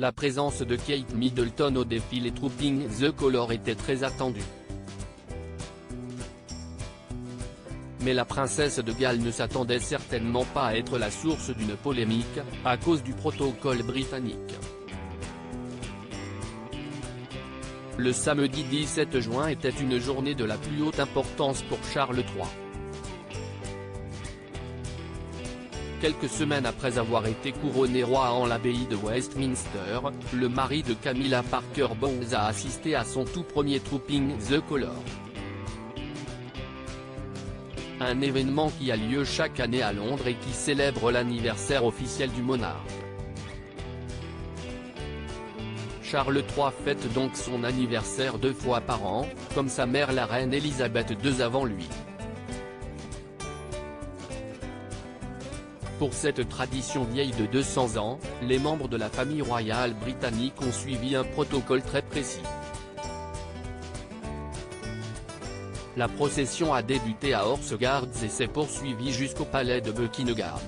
La présence de Kate Middleton au défilé Trooping the Colour était très attendue. Mais la princesse de Galles ne s'attendait certainement pas à être la source d'une polémique, à cause du protocole britannique. Le samedi 17 juin était une journée de la plus haute importance pour Charles III. Quelques semaines après avoir été couronné roi en l'abbaye de Westminster, le mari de Camilla Parker Bowles a assisté à son tout premier Trooping the Colour. Un événement qui a lieu chaque année à Londres et qui célèbre l'anniversaire officiel du monarque. Charles III fête donc son anniversaire 2 fois par an, comme sa mère la reine Elisabeth II avant lui. Pour cette tradition vieille de 200 ans, les membres de la famille royale britannique ont suivi un protocole très précis. La procession a débuté à Horse Guards et s'est poursuivie jusqu'au palais de Buckingham.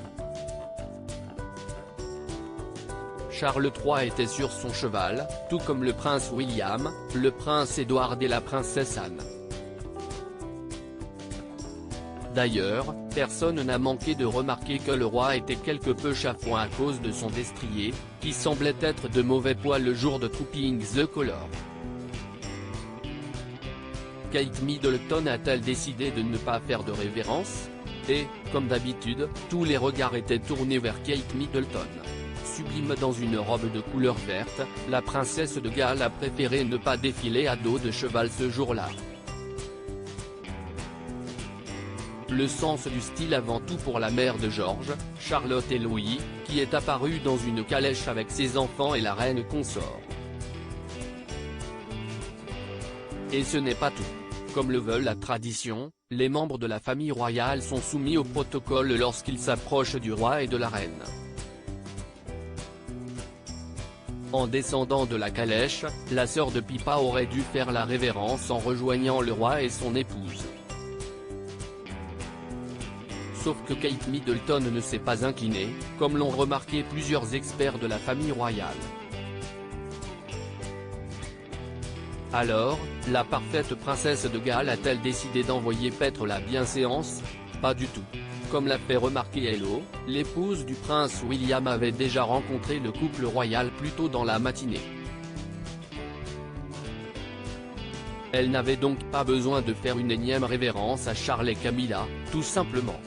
Charles III était sur son cheval, tout comme le prince William, le prince Édouard et la princesse Anne. D'ailleurs, personne n'a manqué de remarquer que le roi était quelque peu chafouin à cause de son destrier, qui semblait être de mauvais poil le jour de Trooping the Colour. Kate Middleton a-t-elle décidé de ne pas faire de révérence? Et, comme d'habitude, tous les regards étaient tournés vers Kate Middleton. Sublime dans une robe de couleur verte, la princesse de Galles a préféré ne pas défiler à dos de cheval ce jour-là. Le sens du style avant tout pour la mère de George, Charlotte et Louis, qui est apparue dans une calèche avec ses enfants et la reine consort. Et ce n'est pas tout. Comme le veut la tradition, les membres de la famille royale sont soumis au protocole lorsqu'ils s'approchent du roi et de la reine. En descendant de la calèche, la sœur de Pippa aurait dû faire la révérence en rejoignant le roi et son épouse. Sauf que Kate Middleton ne s'est pas inclinée, comme l'ont remarqué plusieurs experts de la famille royale. Alors, la parfaite princesse de Galles a-t-elle décidé d'envoyer paître la bienséance? Pas du tout. Comme l'a fait remarquer Hello, l'épouse du prince William avait déjà rencontré le couple royal plus tôt dans la matinée. Elle n'avait donc pas besoin de faire une énième révérence à Charles et Camilla, tout simplement.